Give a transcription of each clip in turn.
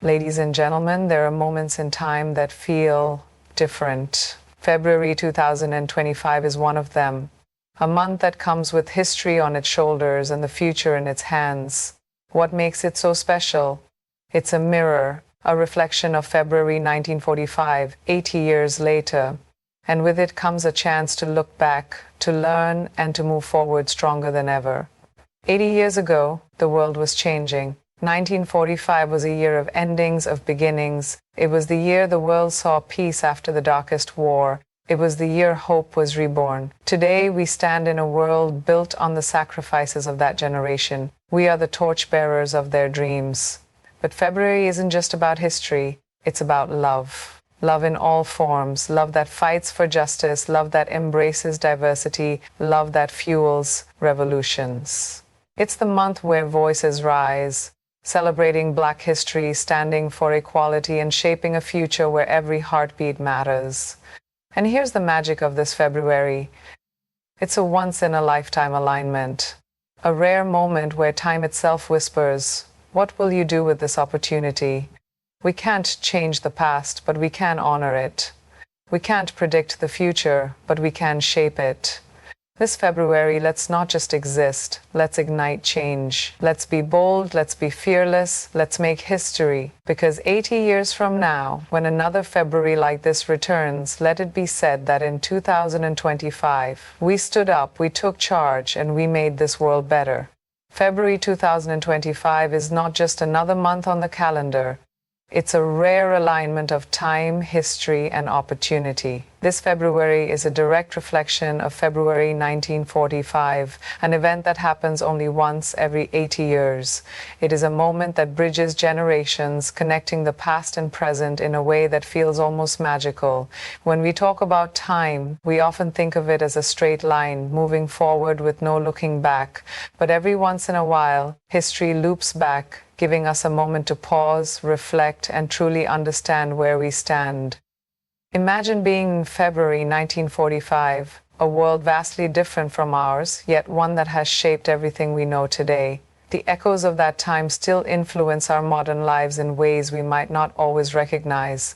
Ladies and gentlemen, there are moments in time that feel different. February 2025 is one of them. A month that comes with history on its shoulders and the future in its hands. What makes it so special? It's a mirror, a reflection of February 1945, 80 years later. And with it comes a chance to look back, to learn, and to move forward stronger than ever. 80 years ago, the world was changing. 1945 was a year of endings, of beginnings. It was the year the world saw peace after the darkest war. It was the year hope was reborn. Today, we stand in a world built on the sacrifices of that generation. We are the torchbearers of their dreams. But February isn't just about history, it's about love. Love in all forms, love that fights for justice, love that embraces diversity, love that fuels revolutions. It's the month where voices rise, celebrating Black history, standing for equality, and shaping a future where every heartbeat matters. And here's the magic of this February. It's a once-in-a-lifetime alignment, a rare moment where time itself whispers, "What will you do with this opportunity?" We can't change the past, but we can honor it. We can't predict the future, but we can shape it. This February, let's not just exist, let's ignite change. Let's be bold, let's be fearless, let's make history. Because 80 years from now, when another February like this returns, let it be said that in 2025, we stood up, we took charge, and we made this world better. February 2025 is not just another month on the calendar. It's a rare alignment of time, history, and opportunity. This February is a direct reflection of February 1945, an event that happens only once every 80 years. It is a moment that bridges generations, connecting the past and present in a way that feels almost magical. When we talk about time, we often think of it as a straight line, moving forward with no looking back. But every once in a while, history loops back, giving us a moment to pause, reflect, and truly understand where we stand. Imagine being in February 1945, a world vastly different from ours, yet one that has shaped everything we know today. The echoes of that time still influence our modern lives in ways we might not always recognize.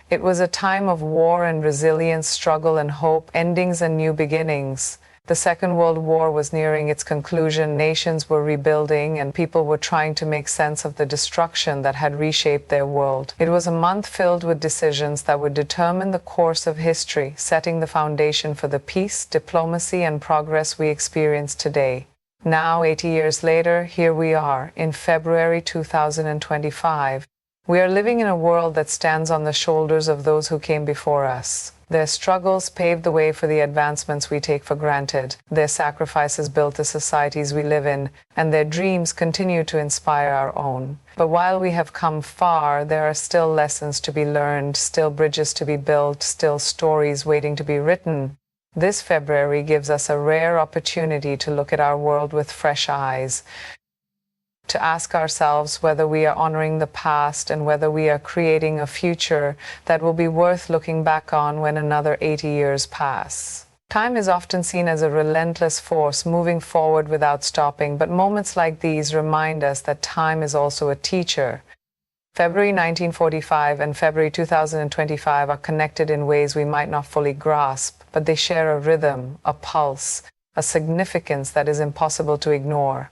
It was a time of war and resilience, struggle and hope, endings and new beginnings. The Second World War was nearing its conclusion, nations were rebuilding, and people were trying to make sense of the destruction that had reshaped their world. It was a month filled with decisions that would determine the course of history, setting the foundation for the peace, diplomacy, and progress we experience today. Now, 80 years later, here we are, in February 2025. We are living in a world that stands on the shoulders of those who came before us. Their struggles paved the way for the advancements we take for granted. Their sacrifices built the societies we live in, and their dreams continue to inspire our own. But while we have come far, there are still lessons to be learned, still bridges to be built, still stories waiting to be written. This February gives us a rare opportunity to look at our world with fresh eyes, to ask ourselves whether we are honoring the past and whether we are creating a future that will be worth looking back on when another 80 years pass. Time is often seen as a relentless force moving forward without stopping, but moments like these remind us that time is also a teacher. February 1945 and February 2025 are connected in ways we might not fully grasp, but they share a rhythm, a pulse, a significance that is impossible to ignore.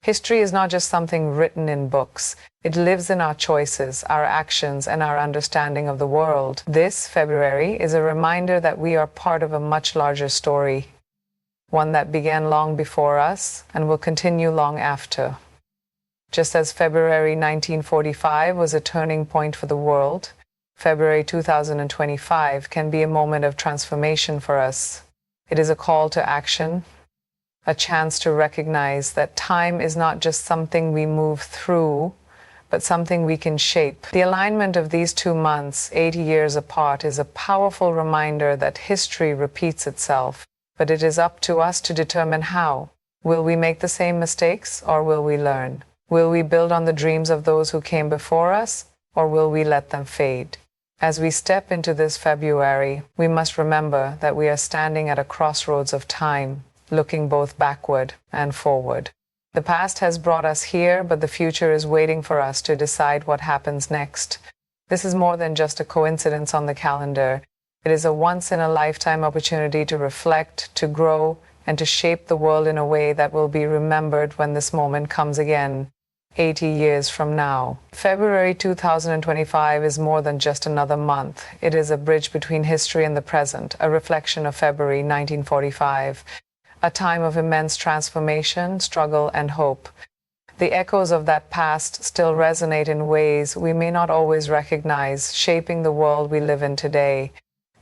History is not just something written in books. It lives in our choices, our actions, and our understanding of the world. This February is a reminder that we are part of a much larger story, one that began long before us and will continue long after. Just as February 1945 was a turning point for the world, February 2025 can be a moment of transformation for us. It is a call to action, a chance to recognize that time is not just something we move through, but something we can shape. The alignment of these 2 months, 80 years apart, is a powerful reminder that history repeats itself, but it is up to us to determine how. Will we make the same mistakes, or will we learn? Will we build on the dreams of those who came before us, or will we let them fade? As we step into this February, we must remember that we are standing at a crossroads of time, looking both backward and forward. The past has brought us here, but the future is waiting for us to decide what happens next. This is more than just a coincidence on the calendar. It is a once-in-a-lifetime opportunity to reflect, to grow, and to shape the world in a way that will be remembered when this moment comes again, 80 years from now. February 2025 is more than just another month. It is a bridge between history and the present, a reflection of February 1945, a time of immense transformation, struggle, and hope. The echoes of that past still resonate in ways we may not always recognize, shaping the world we live in today.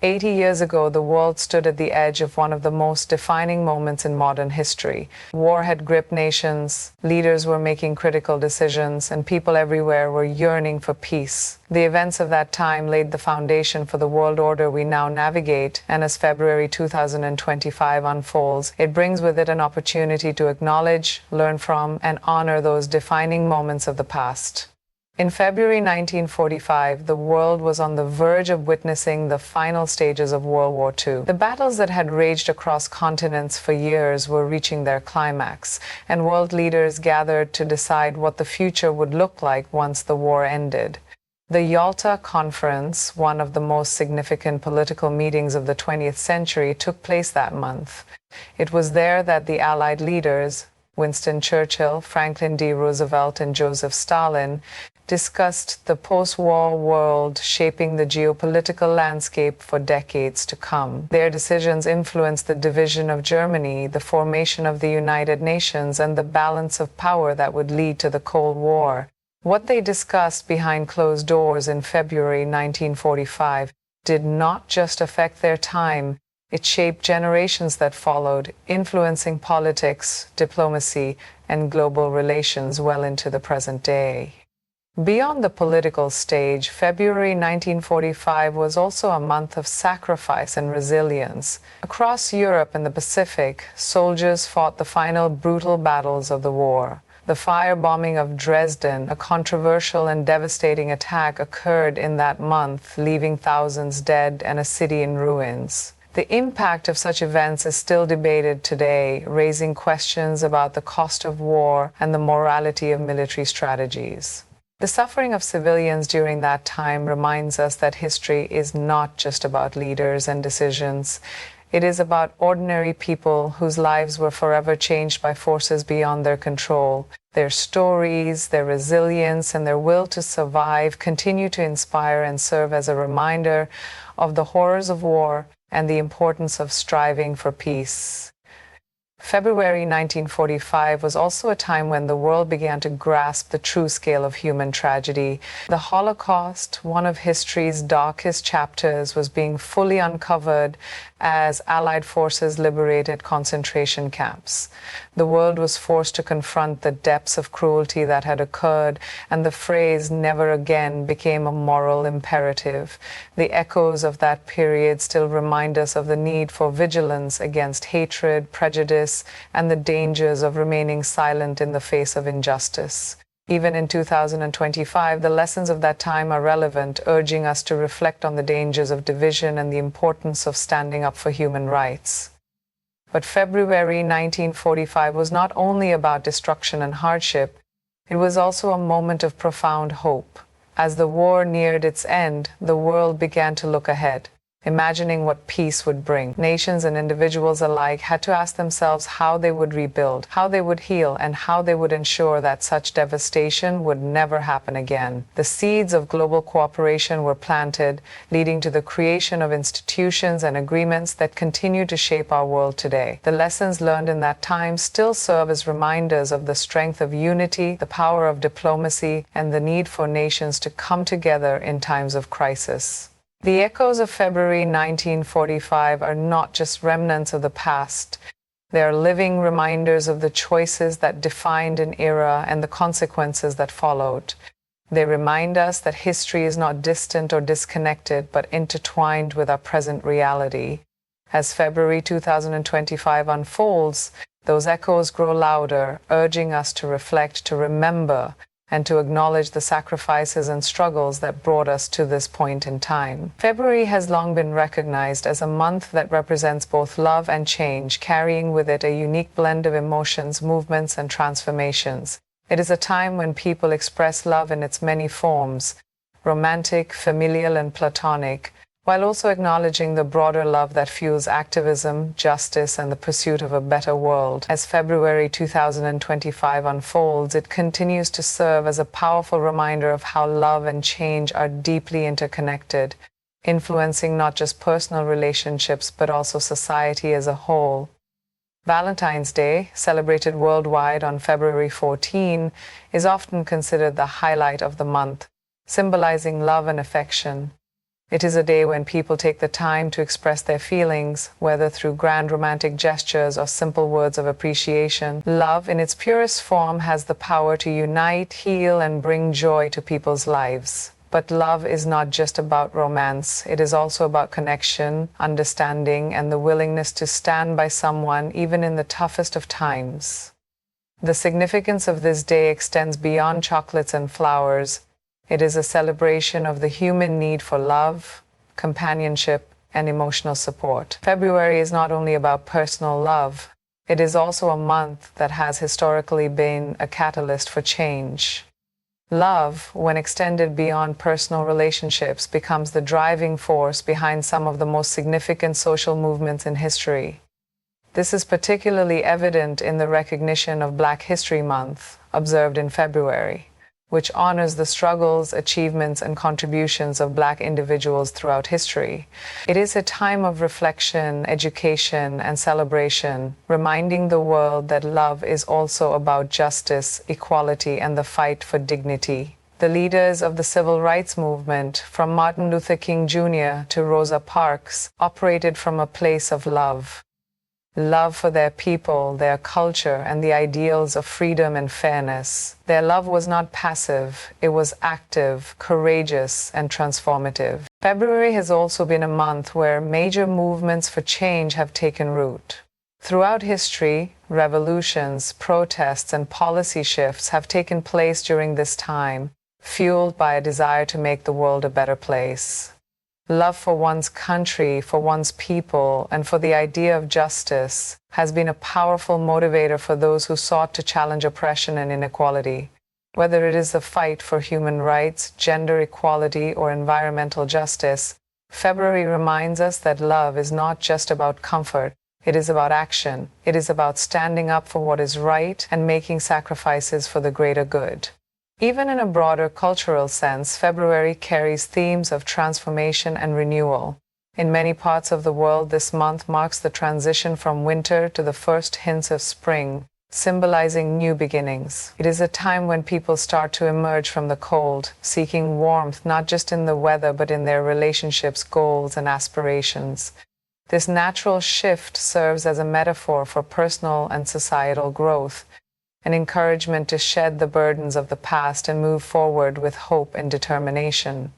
80 years ago, the world stood at the edge of one of the most defining moments in modern history. War had gripped nations, leaders were making critical decisions, and people everywhere were yearning for peace. The events of that time laid the foundation for the world order we now navigate, and as February 2025 unfolds, it brings with it an opportunity to acknowledge, learn from, and honor those defining moments of the past. In February 1945, the world was on the verge of witnessing the final stages of World War II. The battles that had raged across continents for years were reaching their climax, and world leaders gathered to decide what the future would look like once the war ended. The Yalta Conference, one of the most significant political meetings of the 20th century, took place that month. It was there that the Allied leaders, Winston Churchill, Franklin D. Roosevelt, and Joseph Stalin, discussed the post-war world shaping the geopolitical landscape for decades to come. Their decisions influenced the division of Germany, the formation of the United Nations, and the balance of power that would lead to the Cold War. What they discussed behind closed doors in February 1945 did not just affect their time, it shaped generations that followed, influencing politics, diplomacy, and global relations well into the present day. Beyond the political stage, February 1945 was also a month of sacrifice and resilience. Across Europe and the Pacific, soldiers fought the final brutal battles of the war. The firebombing of Dresden, a controversial and devastating attack, occurred in that month, leaving thousands dead and a city in ruins. The impact of such events is still debated today, raising questions about the cost of war and the morality of military strategies. The suffering of civilians during that time reminds us that history is not just about leaders and decisions. It is about ordinary people whose lives were forever changed by forces beyond their control. Their stories, their resilience, and their will to survive continue to inspire and serve as a reminder of the horrors of war and the importance of striving for peace. February 1945 was also a time when the world began to grasp the true scale of human tragedy. The Holocaust, one of history's darkest chapters, was being fully uncovered as Allied forces liberated concentration camps. The world was forced to confront the depths of cruelty that had occurred, and the phrase "never again" became a moral imperative. The echoes of that period still remind us of the need for vigilance against hatred, prejudice, and the dangers of remaining silent in the face of injustice. Even in 2025, the lessons of that time are relevant, urging us to reflect on the dangers of division and the importance of standing up for human rights. But February 1945 was not only about destruction and hardship, it was also a moment of profound hope. As the war neared its end, the world began to look ahead, imagining what peace would bring. Nations and individuals alike had to ask themselves how they would rebuild, how they would heal, and how they would ensure that such devastation would never happen again. The seeds of global cooperation were planted, leading to the creation of institutions and agreements that continue to shape our world today. The lessons learned in that time still serve as reminders of the strength of unity, the power of diplomacy, and the need for nations to come together in times of crisis. The echoes of February 1945 are not just remnants of the past. They are living reminders of the choices that defined an era and the consequences that followed. They remind us that history is not distant or disconnected, but intertwined with our present reality. As February 2025 unfolds, those echoes grow louder, urging us to reflect, to remember, and to acknowledge the sacrifices and struggles that brought us to this point in time. February has long been recognized as a month that represents both love and change, carrying with it a unique blend of emotions, movements, and transformations. It is a time when people express love in its many forms, romantic, familial, and platonic, while also acknowledging the broader love that fuels activism, justice, and the pursuit of a better world. As February 2025 unfolds, it continues to serve as a powerful reminder of how love and change are deeply interconnected, influencing not just personal relationships but also society as a whole. Valentine's Day, celebrated worldwide on February 14, is often considered the highlight of the month, symbolizing love and affection. It is a day when people take the time to express their feelings, whether through grand romantic gestures or simple words of appreciation. Love, in its purest form, has the power to unite, heal, and bring joy to people's lives. But love is not just about romance. It is also about connection, understanding, and the willingness to stand by someone even in the toughest of times. The significance of this day extends beyond chocolates and flowers. It is a celebration of the human need for love, companionship, and emotional support. February is not only about personal love, it is also a month that has historically been a catalyst for change. Love, when extended beyond personal relationships, becomes the driving force behind some of the most significant social movements in history. This is particularly evident in the recognition of Black History Month, observed in February, which honors the struggles, achievements, and contributions of Black individuals throughout history. It is a time of reflection, education, and celebration, reminding the world that love is also about justice, equality, and the fight for dignity. The leaders of the civil rights movement, from Martin Luther King Jr. to Rosa Parks, operated from a place of love. Love for their people, their culture, and the ideals of freedom and fairness. Their love was not passive, it was active, courageous, and transformative. February has also been a month where major movements for change have taken root. Throughout history, revolutions, protests, and policy shifts have taken place during this time, fueled by a desire to make the world a better place. Love for one's country, for one's people, and for the idea of justice has been a powerful motivator for those who sought to challenge oppression and inequality. Whether it is the fight for human rights, gender equality, or environmental justice, February reminds us that love is not just about comfort, it is about action. It is about standing up for what is right and making sacrifices for the greater good. Even in a broader cultural sense, February carries themes of transformation and renewal. In many parts of the world, this month marks the transition from winter to the first hints of spring, symbolizing new beginnings. It is a time when people start to emerge from the cold, seeking warmth not just in the weather but in their relationships, goals, and aspirations. This natural shift serves as a metaphor for personal and societal growth, an encouragement to shed the burdens of the past and move forward with hope and determination.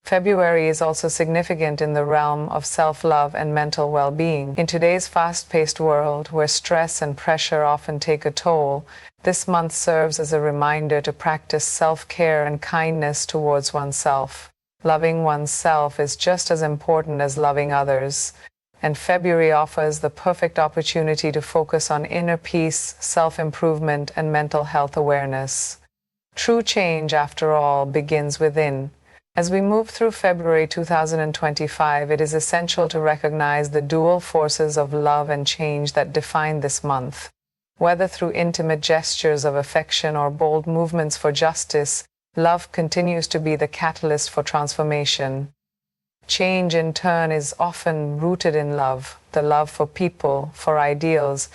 February is also significant in the realm of self-love and mental well-being. In today's fast-paced world, where stress and pressure often take a toll, this month serves as a reminder to practice self-care and kindness towards oneself. Loving oneself is just as important as loving others, and February offers the perfect opportunity to focus on inner peace, self-improvement, and mental health awareness. True change, after all, begins within. As we move through February 2025, it is essential to recognize the dual forces of love and change that define this month. Whether through intimate gestures of affection or bold movements for justice, love continues to be the catalyst for transformation. Change, in turn, is often rooted in love, the love for people, for ideals,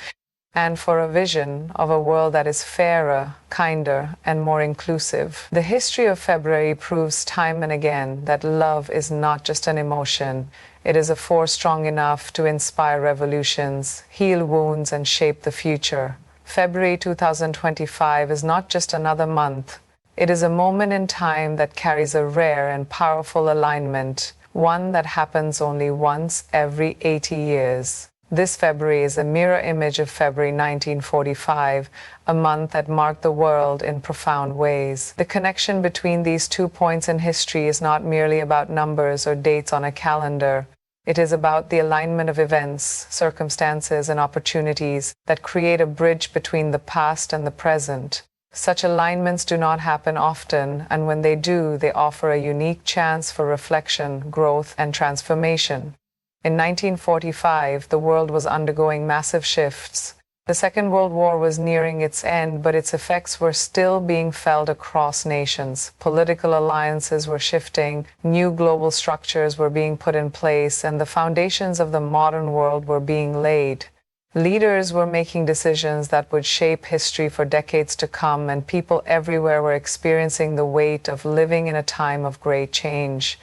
and for a vision of a world that is fairer, kinder, and more inclusive. The history of February proves time and again that love is not just an emotion. It is a force strong enough to inspire revolutions, heal wounds, and shape the future. February 2025 is not just another month. It is a moment in time that carries a rare and powerful alignment, one that happens only once every 80 years. This February is a mirror image of February 1945, a month that marked the world in profound ways. The connection between these 2 points in history is not merely about numbers or dates on a calendar. It is about the alignment of events, circumstances, and opportunities that create a bridge between the past and the present. Such alignments do not happen often, and when they do, they offer a unique chance for reflection, growth, and transformation. In 1945, the world was undergoing massive shifts. The Second World War was nearing its end, but its effects were still being felt across nations. Political alliances were shifting, new global structures were being put in place, and the foundations of the modern world were being laid. Leaders were making decisions that would shape history for decades to come, and people everywhere were experiencing the weight of living in a time of great change.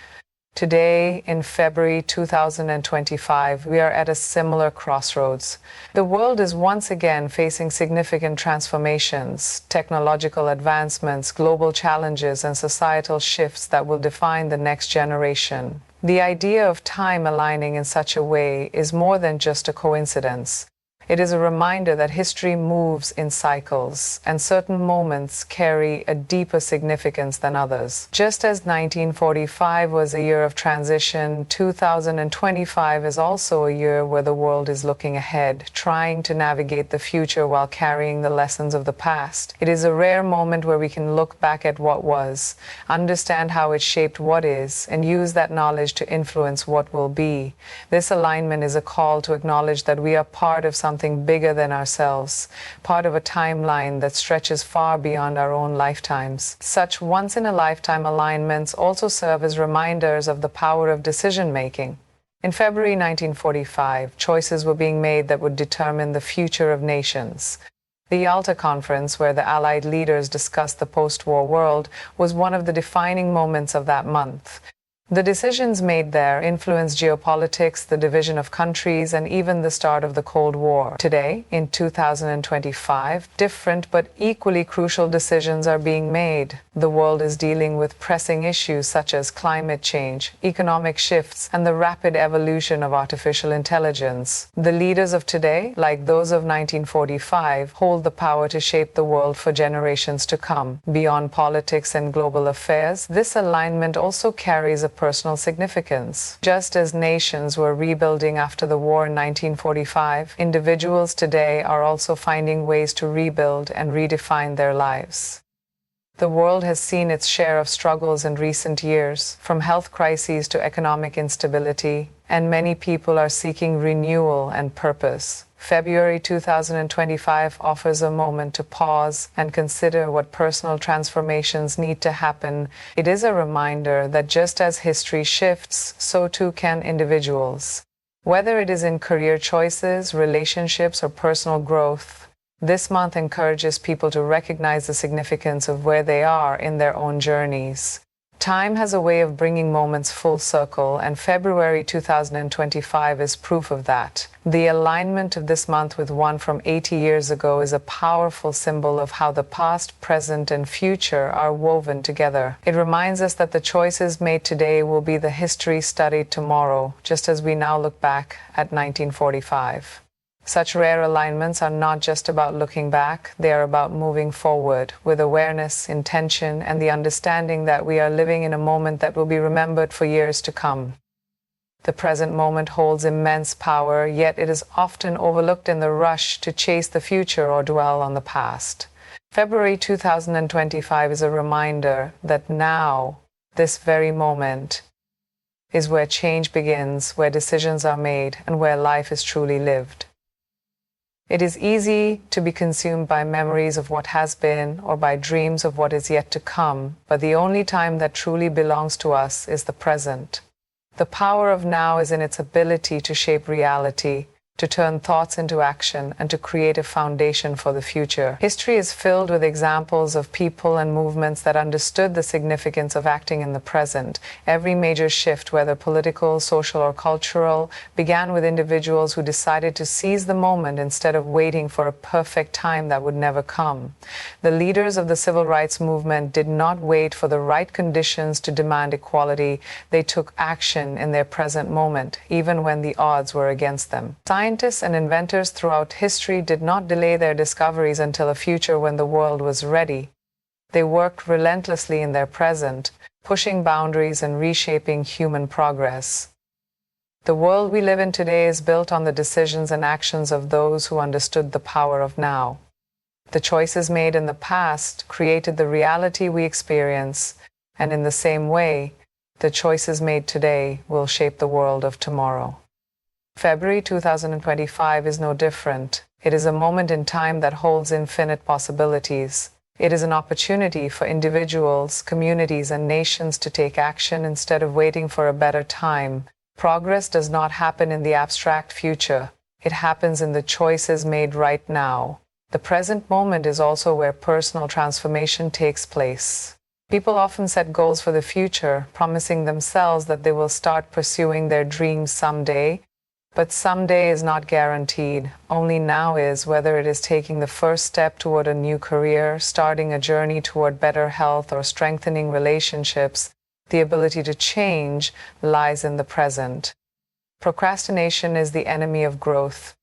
Today, in February 2025, we are at a similar crossroads. The world is once again facing significant transformations, technological advancements, global challenges, and societal shifts that will define the next generation. The idea of time aligning in such a way is more than just a coincidence. It is a reminder that history moves in cycles, and certain moments carry a deeper significance than others. Just as 1945 was a year of transition, 2025 is also a year where the world is looking ahead, trying to navigate the future while carrying the lessons of the past. It is a rare moment where we can look back at what was, understand how it shaped what is, and use that knowledge to influence what will be. This alignment is a call to acknowledge that we are part of something bigger than ourselves, part of a timeline that stretches far beyond our own lifetimes. Such once-in-a-lifetime alignments also serve as reminders of the power of decision-making. In February 1945, choices were being made that would determine the future of nations. The Yalta Conference, where the Allied leaders discussed the post-war world, was one of the defining moments of that month. The decisions made there influenced geopolitics, the division of countries, and even the start of the Cold War. Today, in 2025, different but equally crucial decisions are being made. The world is dealing with pressing issues such as climate change, economic shifts, and the rapid evolution of artificial intelligence. The leaders of today, like those of 1945, hold the power to shape the world for generations to come. Beyond politics and global affairs, this alignment also carries a personal significance. Just as nations were rebuilding after the war in 1945, individuals today are also finding ways to rebuild and redefine their lives. The world has seen its share of struggles in recent years, from health crises to economic instability, and many people are seeking renewal and purpose. February 2025 offers a moment to pause and consider what personal transformations need to happen. It is a reminder that just as history shifts, so too can individuals. Whether it is in career choices, relationships, or personal growth, this month encourages people to recognize the significance of where they are in their own journeys. Time has a way of bringing moments full circle, and February 2025 is proof of that. The alignment of this month with one from 80 years ago is a powerful symbol of how the past, present, and future are woven together. It reminds us that the choices made today will be the history studied tomorrow, just as we now look back at 1945. Such rare alignments are not just about looking back, they are about moving forward with awareness, intention, and the understanding that we are living in a moment that will be remembered for years to come. The present moment holds immense power, yet it is often overlooked in the rush to chase the future or dwell on the past. February 2025 is a reminder that now, this very moment, is where change begins, where decisions are made, and where life is truly lived. It is easy to be consumed by memories of what has been or by dreams of what is yet to come, but the only time that truly belongs to us is the present. The power of now is in its ability to shape reality, to turn thoughts into action, and to create a foundation for the future. History is filled with examples of people and movements that understood the significance of acting in the present. Every major shift, whether political, social, or cultural, began with individuals who decided to seize the moment instead of waiting for a perfect time that would never come. The leaders of the civil rights movement did not wait for the right conditions to demand equality. They took action in their present moment, even when the odds were against them. Science Scientists and inventors throughout history did not delay their discoveries until a future when the world was ready. They worked relentlessly in their present, pushing boundaries and reshaping human progress. The world we live in today is built on the decisions and actions of those who understood the power of now. The choices made in the past created the reality we experience, and in the same way, the choices made today will shape the world of tomorrow. February 2025 is no different. It is a moment in time that holds infinite possibilities. It is an opportunity for individuals, communities, and nations to take action instead of waiting for a better time. Progress does not happen in the abstract future. It happens in the choices made right now. The present moment is also where personal transformation takes place. People often set goals for the future, promising themselves that they will start pursuing their dreams someday. But someday is not guaranteed. Only now is, whether it is taking the first step toward a new career, starting a journey toward better health, or strengthening relationships. The ability to change lies in the present. Procrastination is the enemy of growth,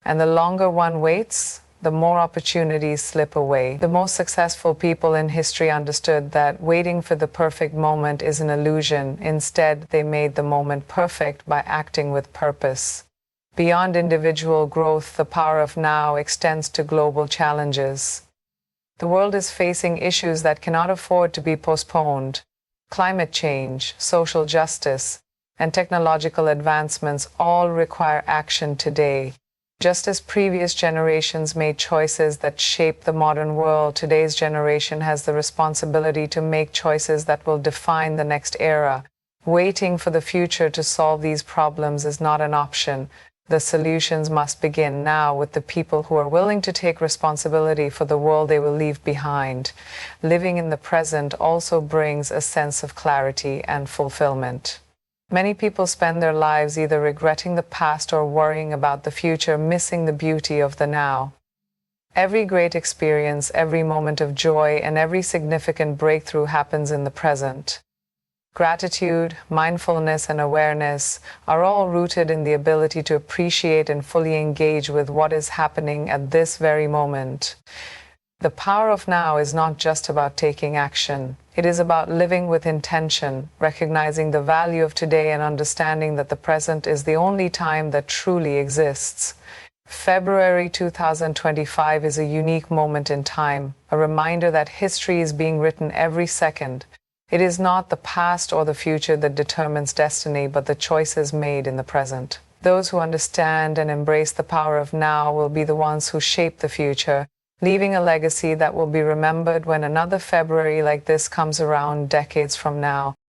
and the longer one waits, the more opportunities slip away. The most successful people in history understood that waiting for the perfect moment is an illusion. Instead, they made the moment perfect by acting with purpose. Beyond individual growth, the power of now extends to global challenges. The world is facing issues that cannot afford to be postponed. Climate change, social justice, and technological advancements all require action today. Just as previous generations made choices that shaped the modern world, today's generation has the responsibility to make choices that will define the next era. Waiting for the future to solve these problems is not an option. The solutions must begin now with the people who are willing to take responsibility for the world they will leave behind. Living in the present also brings a sense of clarity and fulfillment. Many people spend their lives either regretting the past or worrying about the future, missing the beauty of the now. Every great experience, every moment of joy, and every significant breakthrough happens in the present. Gratitude, mindfulness, and awareness are all rooted in the ability to appreciate and fully engage with what is happening at this very moment. The power of now is not just about taking action. It is about living with intention, recognizing the value of today, and understanding that the present is the only time that truly exists. February 2025 is a unique moment in time, a reminder that history is being written every second. It is not the past or the future that determines destiny, but the choices made in the present. Those who understand and embrace the power of now will be the ones who shape the future, leaving a legacy that will be remembered when another February like this comes around decades from now.